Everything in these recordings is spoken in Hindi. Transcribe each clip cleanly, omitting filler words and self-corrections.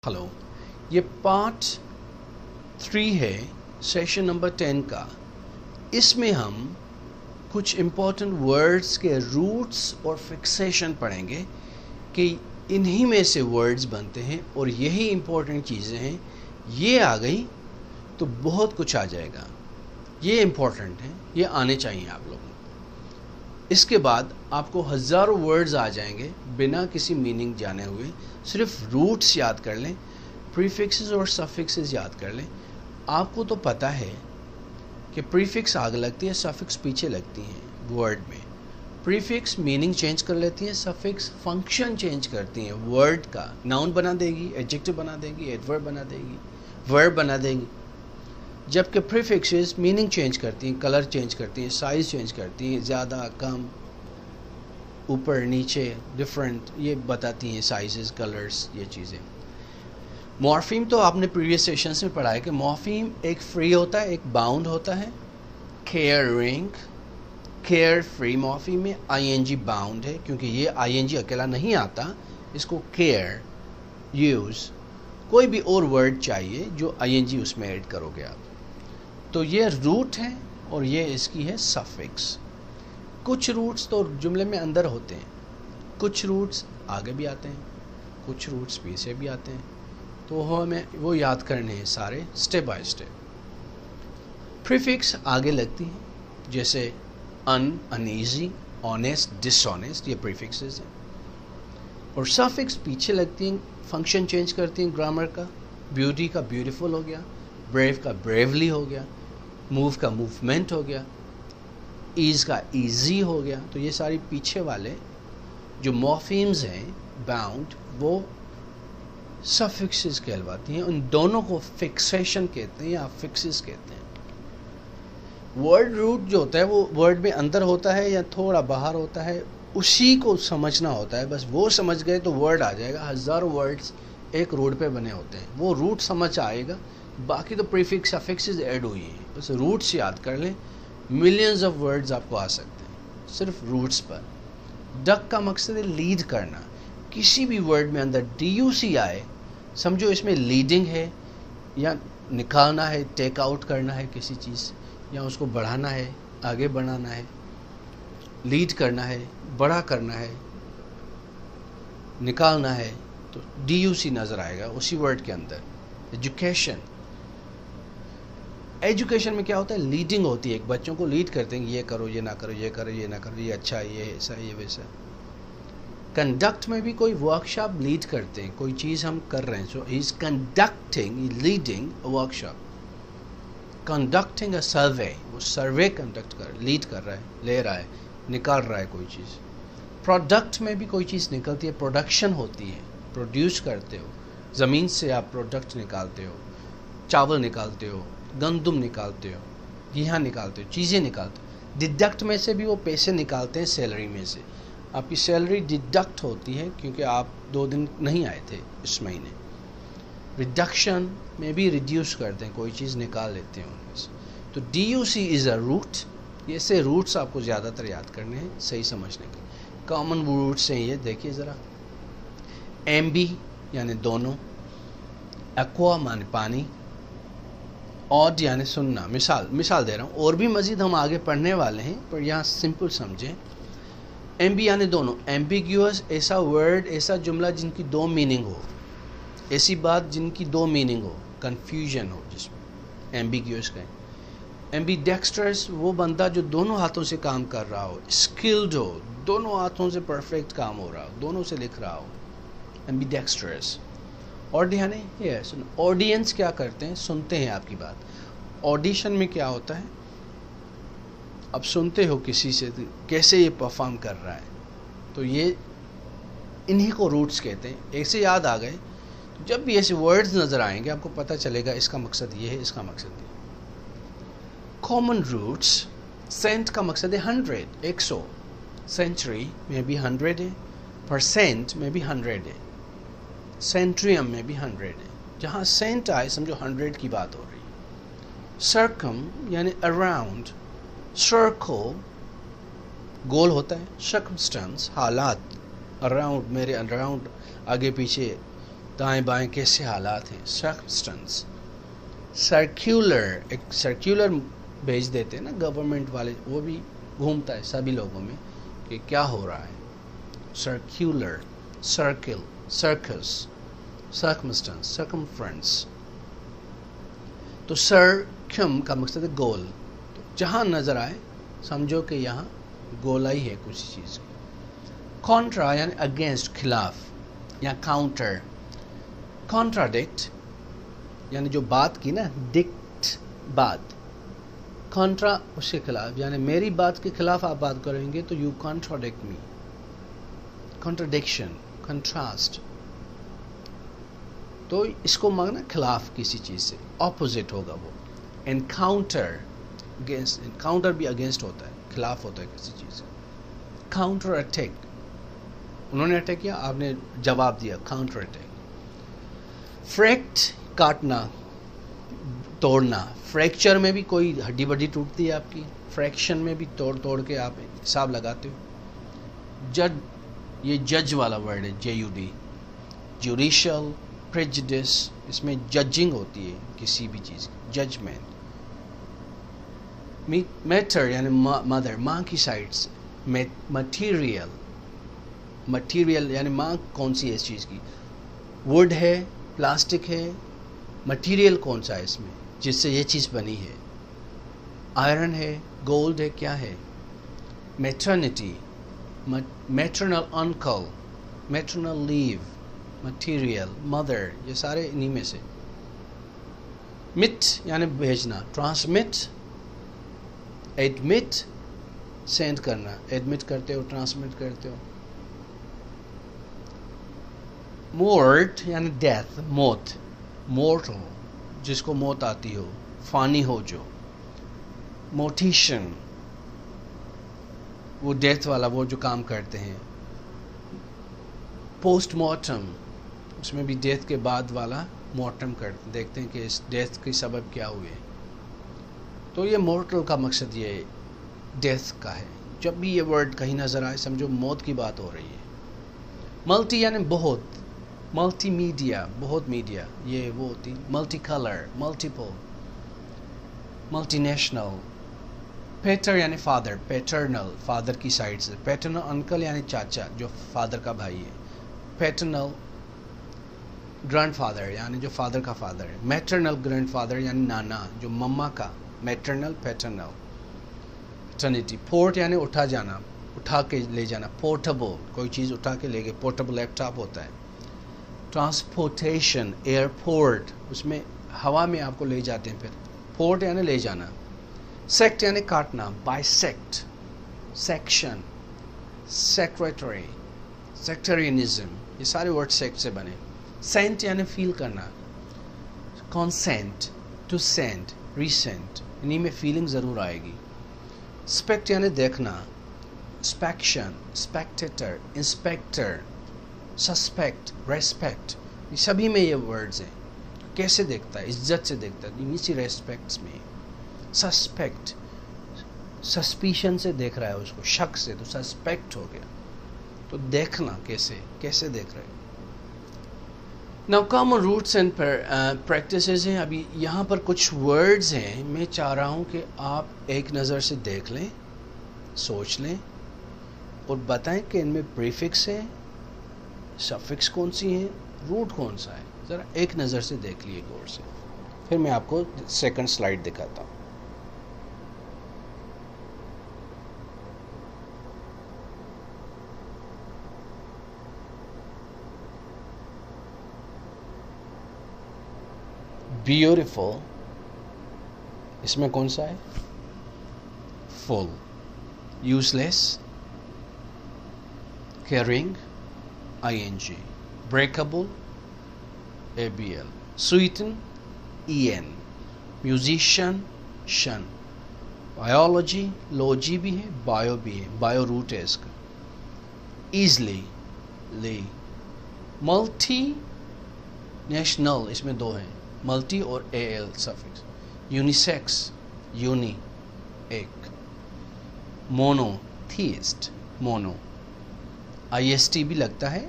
हेलो, ये पार्ट 3 है सेशन नंबर 10 का। इसमें हम कुछ इम्पोर्टेंट वर्ड्स के रूट्स और फिक्सेशन पढ़ेंगे कि इन्हीं में से वर्ड्स बनते हैं और यही इम्पोर्टेंट चीज़ें हैं। ये आ गई तो बहुत कुछ आ जाएगा। ये इम्पोर्टेंट है, ये आने चाहिए आप लोगों को। इसके बाद आपको हज़ारों वर्ड्स आ जाएंगे बिना किसी मीनिंग जाने हुए। सिर्फ रूट्स याद कर लें, प्रीफिक्सेस और सफिक्सेस याद कर लें। आपको तो पता है कि प्रीफिक्स आगे लगती है, सफिक्स पीछे लगती हैं वर्ड में। प्रीफिक्स मीनिंग चेंज कर लेती है, सफिक्स फंक्शन चेंज करती हैं वर्ड का। नाउन बना देगी, एडजेक्टिव बना देगी, एडवर्ब बना देगी, वर्ब बना देगी। जबकि प्रीफिक्सेस मीनिंग चेंज करती हैं, कलर चेंज करती हैं, साइज चेंज करती हैं, ज़्यादा कम, ऊपर नीचे, डिफरेंट, ये बताती हैं साइजेस, कलर्स, ये चीज़ें। मॉर्फीम तो आपने प्रीवियस सेशंस में पढ़ा है कि मॉर्फीम एक फ्री होता है, एक बाउंड होता है। केयरिंग, केयर फ्री मॉर्फीम में आईएनजी बाउंड है, क्योंकि ये आईएनजी अकेला नहीं आता, इसको केयर, यूज़, कोई भी और वर्ड चाहिए जो आईएनजी उसमें ऐड करोगे आप। तो ये रूट है और ये इसकी है सफिक्स। कुछ रूट्स तो जुमले में अंदर होते हैं, कुछ रूट्स आगे भी आते हैं, कुछ रूट्स पीछे भी आते हैं। तो हमें वो याद करने हैं सारे स्टेप बाय स्टेप। प्रीफिक्स आगे लगती हैं, जैसे अनईजी, ऑनेस्ट, डिसऑनेस्ट, ये प्रीफिक्सेस हैं। और सफिक्स पीछे लगती हैं, फंक्शन चेंज करती हैं ग्रामर का। ब्यूटी का ब्यूटीफुल हो गया, ब्रेव का ब्रेवली हो गया, मूव का मूवमेंट हो गया, ईज का ईजी हो गया। तो ये सारी पीछे वाले जो मॉर्फीम्स हैं बाउंड, वो सफिक्सेस कहलवाती हैं। उन दोनों को फिक्सेशन कहते हैं या फिक्सेस कहते हैं। वर्ड रूट जो होता है वो वर्ड में अंदर होता है या थोड़ा बाहर होता है, उसी को समझना होता है। बस वो समझ गए तो वर्ड आ जाएगा। हज़ारों वर्ड्स एक रूट पे बने होते हैं, वो रूट समझ आएगा। बाकी तो प्रीफिक्स सफिक्सेस ऐड हुई हैं, बस रूट्स याद कर लें। मिलियंस ऑफ वर्ड्स आपको आ सकते हैं सिर्फ रूट्स पर। डक का मकसद है लीड करना। किसी भी वर्ड में अंदर DUC आए, समझो इसमें लीडिंग है, या निकालना है, टेक आउट करना है किसी चीज़, या उसको बढ़ाना है, आगे बढ़ाना है, लीड करना है, बड़ा करना है, निकालना है, तो DUC नज़र आएगा उसी वर्ड के अंदर। एजुकेशन, एजुकेशन में क्या होता है, लीडिंग होती है। एक बच्चों को लीड करते हैं, ये करो, ये ना करो, ये करो, ये ना करो, ये अच्छा है, ये ऐसा, ये वैसा। कंडक्ट में भी कोई वर्कशॉप लीड करते हैं, कोई चीज़ हम कर रहे हैं, so he is conducting, leading a workshop, conducting a survey. वो सर्वे कंडक्ट कर, लीड कर रहा है, ले रहा है, निकाल रहा है कोई चीज़। प्रोडक्ट में भी कोई चीज़ निकलती है, प्रोडक्शन होती है, प्रोड्यूस करते हो, ज़मीन से आप प्रोडक्ट निकालते हो, चावल निकालते हो, गंदम निकालते हो, गेहूं निकालते हो, चीज़ें निकालते हो। डिडक्ट में से भी वो पैसे निकालते हैं सैलरी में से। आपकी सैलरी डिडक्ट होती है क्योंकि आप 2 दिन नहीं आए थे इस महीने। रिडक्शन में भी रिड्यूस करते हैं, कोई चीज़ निकाल लेते हैं उनमें से। तो DUC इज़ अ रूट। ऐसे रूट्स आपको ज़्यादातर याद करने हैं सही समझने के। कॉमन रूट्स हैं ये, देखिए ज़रा। MB यानी दोनों, एक्वा माने पानी, ऑड यानी सुनना। मिसाल दे रहा हूँ, और भी मज़ीद हम आगे पढ़ने वाले हैं, पर यहाँ सिंपल समझें। MB यानी दोनों, एम्बिग्यूअस, ऐसा वर्ड, ऐसा जुमला जिनकी 2 मीनिंग हो, ऐसी बात जिनकी 2 मीनिंग हो, कन्फ्यूजन हो जिसमें, एम्बिग्यूअस कहें। एम्बीडेक्स्ट्रस, वो बंदा जो दोनों हाथों से काम कर रहा हो, स्किल्ड हो, दोनों हाथों से परफेक्ट काम हो रहा हो, दोनों से लिख रहा हो, एम्बीडेक्स्ट्रस। ऑडियंस क्या करते हैं, सुनते हैं आपकी बात। ऑडिशन में क्या होता है, अब सुनते हो किसी से कैसे ये परफॉर्म कर रहा है, तो ये इन्हीं को रूट्स कहते हैं। ऐसे याद आ गए, जब भी ऐसे वर्ड्स नज़र आएंगे आपको पता चलेगा इसका मकसद ये है, इसका मकसद ये। कॉमन रूट्स, सेंट का मकसद है 100, 100। सेंचुरी में भी 100 है, परसेंट में भी 100 है, सेंट्रियम में भी 100 है। जहाँ सेंट आए समझो 100 की बात हो रही है। सर्कम यानी अराउंड, सर्कल गोल होता है, सर्कमस्टेंस हालात, अराउंड मेरे अराउंड, आगे पीछे दाएं बाएं कैसे हालात हैं, सर्कमस्टेंस। सर्क्यूलर, एक सर्क्यूलर भेज देते हैं ना गवर्नमेंट वाले, वो भी घूमता है सभी लोगों में कि क्या हो रहा है। Circular, circle, circus, circumstance, circumference. तो सर्कम का मकसद है गोल, तो जहाँ नज़र आए समझो कि यहाँ गोलाई है कुछ चीज़ की। कॉन्ट्रा यानी अगेंस्ट, खिलाफ या काउंटर। कॉन्ट्राडिक्ट यानी जो बात की ना, डिक्ट बात, कॉन्ट्रा उसके खिलाफ, यानी मेरी बात के खिलाफ आप बात करेंगे तो you contradict me. Contradiction, contrast, तो इसको मांगना खिलाफ किसी चीज़ से, ऑपोजिट होगा वो। एनकाउंटर, अगेंस्ट, एनकाउंटर भी अगेंस्ट होता है, खिलाफ होता है किसी चीज़ से। काउंटर अटैक, उन्होंने अटैक किया, आपने जवाब दिया, काउंटर अटैक। फ्रैक्ट, काटना, तोड़ना। फ्रैक्चर में भी कोई हड्डी बड्डी टूटती है आपकी, फ्रैक्शन में भी तोड़ तोड़ के आप हिसाब लगाते हो। जज, ये जज वाला वर्ड है, JUD, जुडिशियल, प्रेजुडिस, इसमें जजिंग होती है किसी भी चीज़ की, जजमेंट। मैटर यानी मदर, माँ की साइड से। मटीरियल, मटीरियल यानी माँ कौन सी है इस चीज़ की, वुड है, प्लास्टिक है, मटीरियल कौन सा है इसमें जिससे ये चीज़ बनी है। आयरन है, गोल्ड है, क्या है। Maternity, maternal uncle, maternal leave, material, mother, ये सारे इन्हीं में से। मिट यानी भेजना, ट्रांसमिट, एडमिट, सेंड करना, एडमिट करते हो, ट्रांसमिट करते हो। मोर्ट यानी डेथ, मौत, मोर्टल जिसको मौत आती हो, फानी हो जो। मोटिशन, वो डेथ वाला, वो जो काम करते हैं। पोस्टमार्टम, उसमें भी डेथ के बाद वाला मॉर्टम करते, देखते हैं कि इस डेथ के सबब क्या हुए। तो ये मोर्टल का मकसद ये डेथ का है। जब भी ये वर्ड कहीं नज़र आए समझो मौत की बात हो रही है। मल्टी यानी बहुत, मल्टीमीडिया, बहुत मीडिया, ये वो होती। Multi colour, multiple, multinational. Pater यानी फादर, पैटर्नल, फादर की साइड से। पैटर्नल अंकल यानी चाचा जो फादर का भाई है। पैटर्नल ग्रैंडफादर यानी जो फादर का फादर है। मैटरनल ग्रैंडफादर यानी नाना जो मम्मा का। Maternal, paternal. पैटर्निटी। पोर्ट यानी उठा जाना, उठा के ले जाना। पोर्टेबल, कोई चीज़ उठा के ले गए, पोर्टेबल लैपटॉप होता है। ट्रांसपोर्टेशन, एयरपोर्ट, उसमें हवा में आपको ले जाते हैं फिर। पोर्ट यानी ले जाना। सेक्ट यानी काटना, बाइसेक्ट, सेक्शन, सेक्रेटरी, सेक्टेरियनिज्म, ये सारे वर्ड सेक्ट से बने। सेंट यानी फील करना। कॉन्सेंट, टू सेंड, रिसेंट, इन्हीं में फीलिंग ज़रूर आएगी। स्पेक्ट यानी देखना। स्पेक्शन, स्पेक्टेटर, इंस्पेक्टर, सस्पेक्ट, रेस्पेक्ट, ये सभी में ये वर्ड्स हैं। कैसे देखता है, इज्जत से देखता है, इन्हीं सी रेस्पेक्ट्स में। सस्पेक्ट, सस्पिशन से देख रहा है उसको, शक से, तो सस्पेक्ट हो गया। तो देखना, कैसे कैसे देख रहे हैं। Now common roots and practices हैं। अभी यहाँ पर कुछ वर्ड्स हैं, मैं चाह रहा हूँ कि आप एक नज़र से देख लें, सोच लें और बताएं कि इनमें प्रीफिक्स है, सफिक्स कौन सी है, रूट कौन सा है। ज़रा एक नज़र से देख लिए गौर से, फिर मैं आपको सेकंड स्लाइड दिखाता हूँ। ब्यूटीफुल, इसमें कौन सा है, full. Useless, caring, ing. breakable, abl. sweeten, en. musician, शन. biology, logy भी है, bio भी है, bio root है इसका. easily, ले. multi नेशनल, इसमें दो हैं, मल्टी और al सफिक्स. यूनिसेक्स, यूनि, एक. Mono, theist, mono. ist भी लगता है,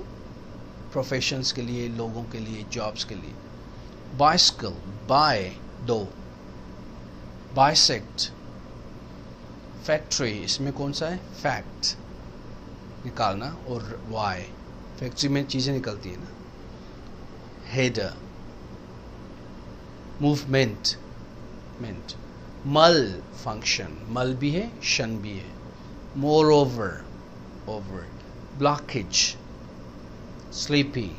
प्रोफेशंस के लिए, लोगों के लिए, जॉब्स के लिए। बाइसिकल, बाय, दो। बाइसेक्ट, फैक्ट्री, इसमें कौन सा है, फैक्ट निकालना, और वाई, फैक्ट्री में चीज़ें निकलती है ना। हेडर, मूवमेंट, मल, फंक्शन, मल भी है, शन भी है। More over, over. Blockage, sleepy,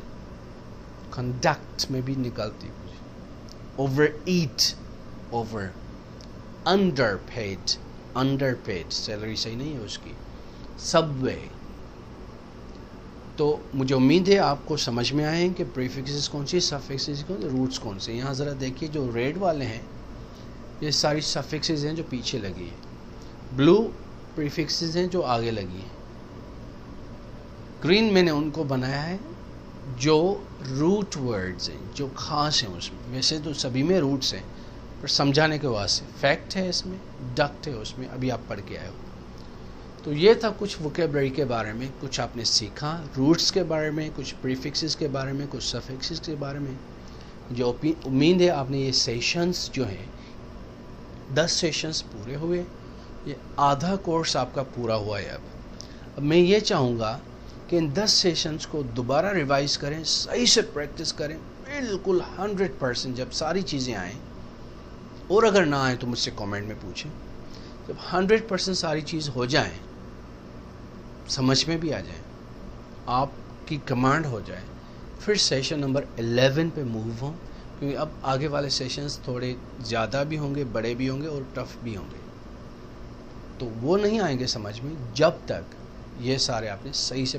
conduct में भी निकलती कुछ। ओवर ईट, ओवर। अंडरपेड, सैलरी सही नहीं है उसकी। सबवे। तो मुझे उम्मीद है आपको समझ में आए हैं कि प्रीफिक्सेस कौन सी, सफिक्सेस कौन से, रूट्स कौन से। यहाँ ज़रा देखिए, जो रेड वाले हैं ये सारी सफिक्सेस हैं जो पीछे लगी है। ब्लू प्रीफिक्सेस हैं जो आगे लगी हैं। ग्रीन मैंने उनको बनाया है जो रूट वर्ड्स हैं, जो खास हैं उसमें। वैसे तो सभी में रूट्स हैं, पर समझाने के वास्ते। फैक्ट है इसमें, डक्ट है उसमें, अभी आप पढ़ के आए हो। तो ये था कुछ वोकैबुलरी के बारे में, कुछ आपने सीखा रूट्स के बारे में, कुछ प्रीफिक्सेस के बारे में, कुछ सफिक्सेस के बारे में। जो उम्मीद है आपने ये सेशंस जो हैं 10 सेशंस पूरे हुए। ये आधा कोर्स आपका पूरा हुआ है। अब मैं ये चाहूँगा कि इन 10 सेशंस को दोबारा रिवाइज करें, सही से प्रैक्टिस करें, बिल्कुल 100%। जब सारी चीज़ें आएँ, और अगर ना आए तो मुझसे कमेंट में पूछें। जब 100% सारी चीज़ हो जाए, समझ में भी आ जाए, आपकी कमांड हो जाए, फिर सेशन नंबर 11 पे मूव हों, क्योंकि अब आगे वाले सेशंस थोड़े ज़्यादा भी होंगे, बड़े भी होंगे और टफ भी होंगे। तो वो नहीं आएंगे समझ में जब तक ये सारे आपने सही से